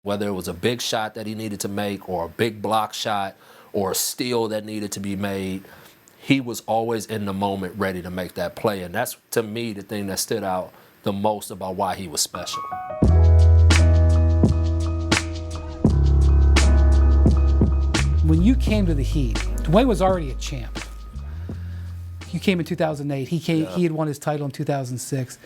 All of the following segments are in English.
whether it was a big shot that he needed to make or a big block shot or a steal that needed to be made, he was always in the moment ready to make that play. And that's, to me, the thing that stood out the most about why he was special. When you came to the Heat, Dwyane was already a champ. You came in 2008. He had won his title in 2006.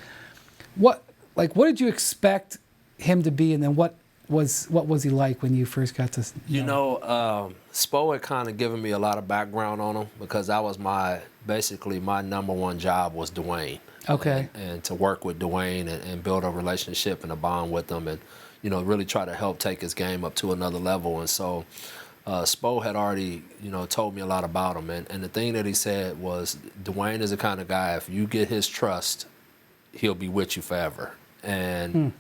What did you expect him to be, and then what was he like when you first got to? Spo had kind of given me a lot of background on him because that was basically my number one job was Dwyane. Okay. And to work with Dwyane and build a relationship and a bond with him, and really try to help take his game up to another level. And so Spo had already, told me a lot about him. And the thing that he said was, Dwyane is the kind of guy, if you get his trust, he'll be with you forever. And,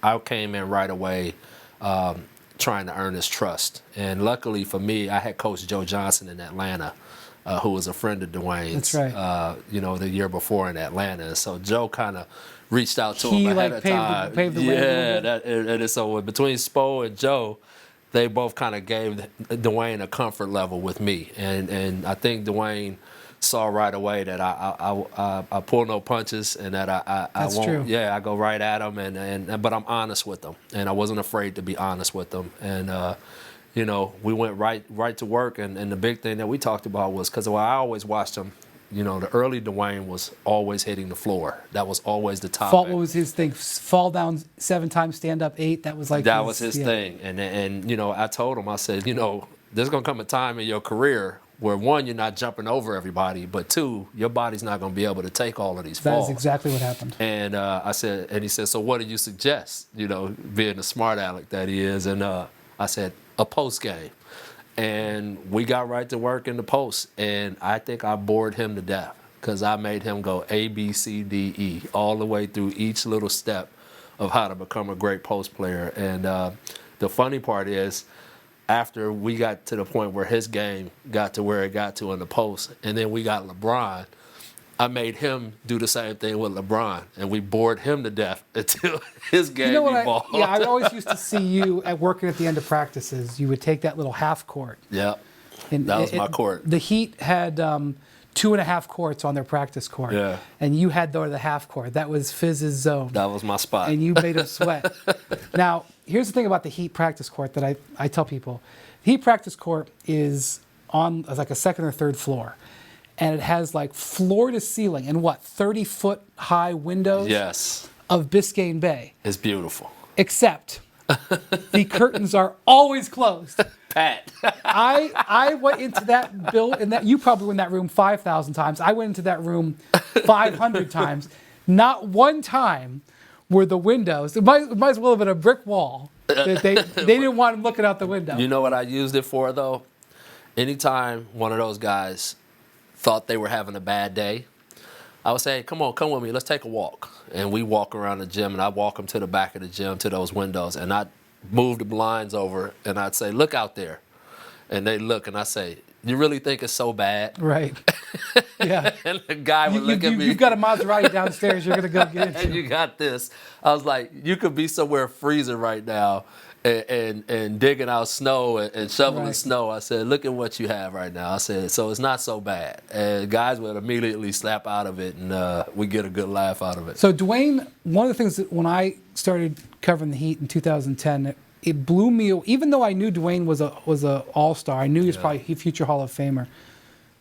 I came in right away trying to earn his trust. And luckily for me, I had Coach Joe Johnson in Atlanta, who was a friend of Dwyane's, That's right. the year before in Atlanta. And so Joe kind of reached out to him ahead of time. Paved the way. And so between Spo and Joe, they both kind of gave Dwyane a comfort level with me, and I think Dwyane saw right away that I pull no punches and that I won't. True. Yeah, I go right at him, but I'm honest with them, and I wasn't afraid to be honest with them, and we went right to work, and the big thing that we talked about was because I always watched him. The early Dwyane was always hitting the floor. That was always the topic. What was his thing? Fall down 7 times, stand up 8. That was his thing. And I told him, I said, there's gonna come a time in your career where 1, you're not jumping over everybody, but 2, your body's not gonna be able to take all of these falls. That is exactly what happened. And he said, so what do you suggest? Being the smart aleck that he is. And I said, a post game. And we got right to work in the post, and I think I bored him to death because I made him go A, B, C, D, E, all the way through each little step of how to become a great post player. And the funny part is, after we got to the point where his game got to where it got to in the post, and then we got LeBron, I made him do the same thing with LeBron, and we bored him to death until his game evolved. I always used to see you working at the end of practices. You would take that little half court. Yeah, that was my court. The Heat had 2.5 courts on their practice court, and you had the half court. That was Fizz's zone. That was my spot. And you made him sweat. Now, here's the thing about the Heat practice court that I tell people. The Heat practice court is on like a second or third floor. And it has like floor to ceiling and 30-foot high windows of Biscayne Bay. It's beautiful. Except the curtains are always closed. Pat. I went into that you probably were in that room 5,000 times. I went into that room 500 times. Not one time were the windows, it might as well have been a brick wall. They didn't want him looking out the window. You know what I used it for though? Anytime one of those guys thought they were having a bad day, I would say, come with me, let's take a walk. And we walk around the gym, and I'd walk them to the back of the gym to those windows, and I'd move the blinds over, and I'd say, look out there. And they'd look, and I say, you really think it's so bad? Right. Yeah. And the guy would look at me. You've got a Maserati downstairs you're going to go get into. And you got this. I was like, you could be somewhere freezing right now, and digging out snow and shoveling snow. I said, look at what you have right now. I said, so it's not so bad. And guys would immediately snap out of it, and we get a good laugh out of it. So Dwyane, one of the things that when I started covering the Heat in 2010, it blew me, even though I knew Dwyane was a all-star, I knew he was probably a future Hall of Famer,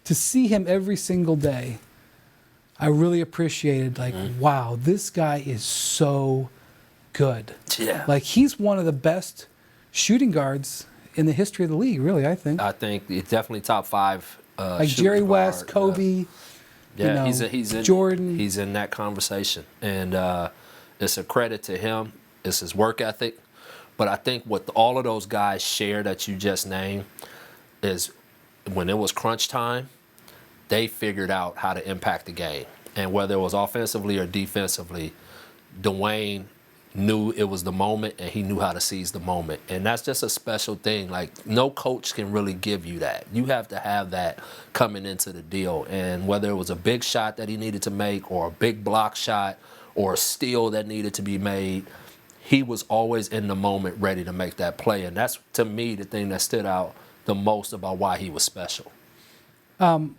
to see him every single day, I really appreciated, wow, this guy is so good. Yeah. Like, he's one of the best shooting guards in the history of the league, really, I think. I think he's definitely top 5 like Jerry West, Kobe, he's in Jordan. He's in that conversation. And it's a credit to him. It's his work ethic. But I think what all of those guys share that you just named is when it was crunch time, they figured out how to impact the game. And whether it was offensively or defensively, Dwyane knew it was the moment, and he knew how to seize the moment. And that's just a special thing. Like, no coach can really give you that. You have to have that coming into the deal. And whether it was a big shot that he needed to make or a big block shot or a steal that needed to be made, he was always in the moment ready to make that play. And that's, to me, the thing that stood out the most about why he was special.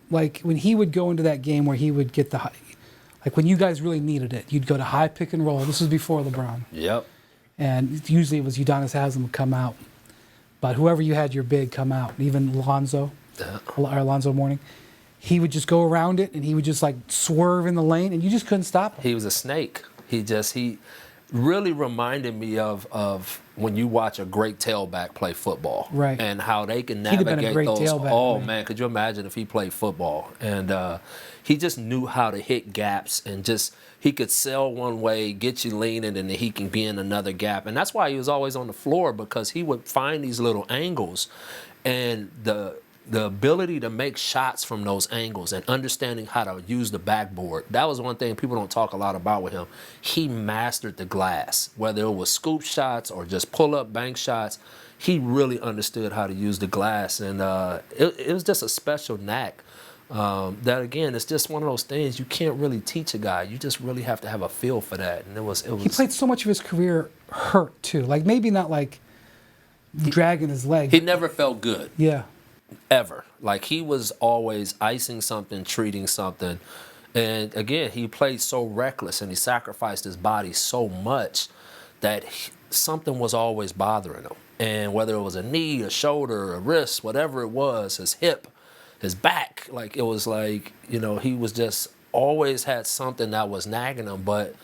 Like when he would go into that game where he would get the high, like when you guys really needed it, you'd go to high pick and roll. This was before LeBron. Yep. And usually it was Udonis Haslem would come out. But whoever you had your big come out, even Alonzo, or Alonzo Mourning, he would just go around it and he would just like swerve in the lane and you just couldn't stop him. He was a snake. He really reminded me of when you watch a great tailback play football. Right. And how they can He'd have navigate been a great those. tailback, Oh, man. man, could you imagine if he played football? And he just knew how to hit gaps and just, he could sell one way, get you leaning, and then he can be in another gap. And that's why he was always on the floor, because he would find these little angles. And the ability to make shots from those angles and understanding how to use the backboard, that was one thing people don't talk a lot about with him. He mastered the glass, whether it was scoop shots or just pull-up bank shots. He really understood how to use the glass, and it was just a special knack. That, again, it's just one of those things you can't really teach a guy. You just really have to have a feel for that. And it was. He played so much of his career hurt too. Like maybe not like dragging his leg. He never felt good. Yeah. Ever. Like, he was always icing something, treating something. And again, he played so reckless and he sacrificed his body so much that something was always bothering him. And whether it was a knee, a shoulder, a wrist, whatever it was, his hip, his back, like, it was like, you know, he was just always had something that was nagging him. But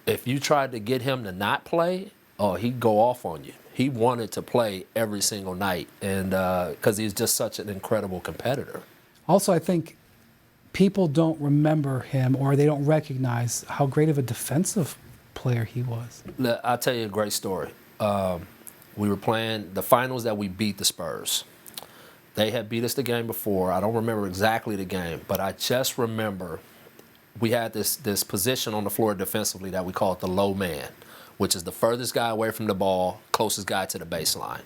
if you tried to get him to not play, oh, he'd go off on you. He wanted to play every single night, and because he's just such an incredible competitor. Also, I think people don't remember him or they don't recognize how great of a defensive player he was. I'll tell you a great story. We were playing the finals that we beat the Spurs. They had beat us the game before. I don't remember exactly the game, but I just remember we had this position on the floor defensively that we called the low man, which is the furthest guy away from the ball, closest guy to the baseline.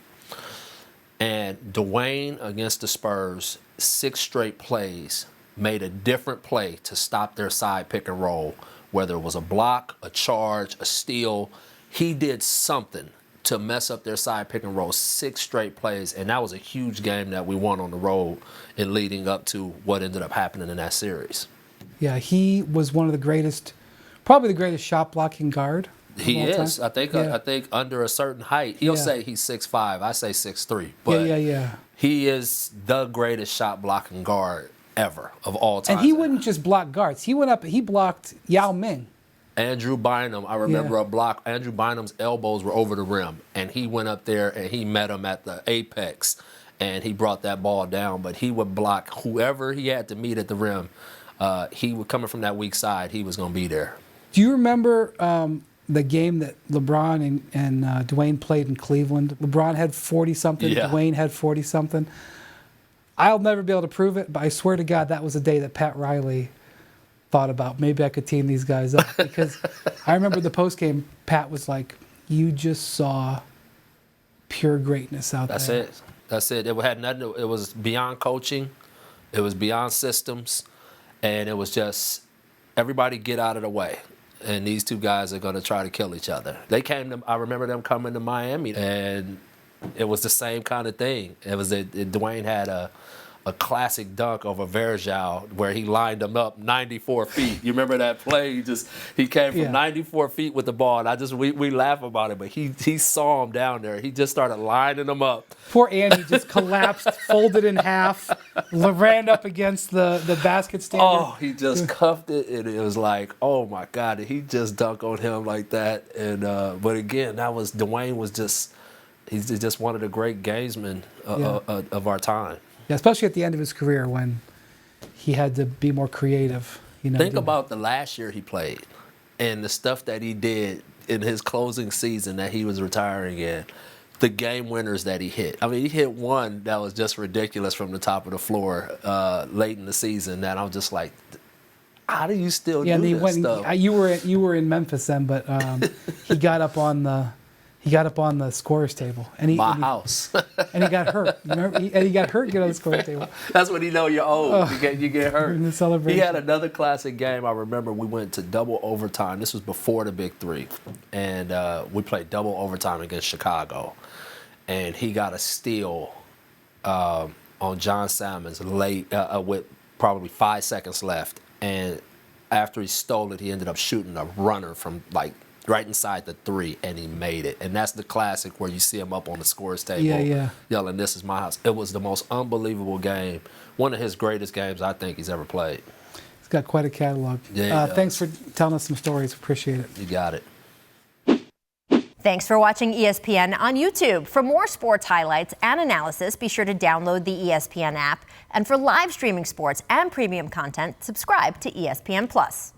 And Dwyane against the Spurs, 6 straight plays, made a different play to stop their side pick and roll, whether it was a block, a charge, a steal. He did something to mess up their side pick and roll, 6 straight plays, and that was a huge game that we won on the road in leading up to what ended up happening in that series. Yeah, he was one of the greatest, probably the greatest shot blocking guard. He is. I think under a certain height, he'll say he's 6'5". I say 6'3". But he is the greatest shot blocking guard ever of all time. And he wouldn't just block guards. He went up. He blocked Yao Ming. Andrew Bynum. I remember a block. Andrew Bynum's elbows were over the rim, and he went up there and he met him at the apex, and he brought that ball down. But he would block whoever he had to meet at the rim. He would coming from that weak side. He was going to be there. Do you remember the game that LeBron and Dwyane played in Cleveland? LeBron had 40-something. Yeah. Dwyane had 40-something. I'll never be able to prove it, but I swear to God that was the day that Pat Riley thought about maybe I could team these guys up. Because I remember the postgame, Pat was like, you just saw pure greatness out there. That's it. It had nothing. It was beyond coaching. It was beyond systems. And it was just everybody get out of the way. And these two guys are going to try to kill each other. I remember them coming to Miami, and it was the same kind of thing. Dwyane had a classic dunk over Varejao where he lined him up 94 feet. You remember that play? He came from 94 feet with the ball, and we laugh about it, but he saw him down there. He just started lining them up. Poor Andy just collapsed, folded in half, ran up against the basket stand. Oh, he just cuffed it, and it was like, oh my God, did he just dunk on him like that? And but again, Dwyane was he's just one of the great gamesmen of our time. Yeah, especially at the end of his career when he had to be more creative. Think about the last year he played and the stuff that he did in his closing season that he was retiring in. The game winners that he hit. I mean, he hit one that was just ridiculous from the top of the floor late in the season that I'm just like, how do you still do this stuff? You were in Memphis then, but he got up on the he got up on the scorer's table. And My house. And he got hurt. Remember? And he got hurt getting on the scorer's table. That's when you know you're old. You get hurt. In the celebration. He had another classic game. I remember we went to double overtime. This was before the Big Three. And we played double overtime against Chicago. And he got a steal on John Salmons late with probably 5 seconds left. And after he stole it, he ended up shooting a runner from like right inside the three, and he made it. And that's the classic where you see him up on the scorer's table yelling, "This is my house." It was the most unbelievable game. One of his greatest games I think he's ever played. He's got quite a catalog. Yeah, thanks for telling us some stories. Appreciate it. You got it. Thanks for watching ESPN on YouTube. For more sports highlights and analysis, be sure to download the ESPN app. And for live streaming sports and premium content, subscribe to ESPN+.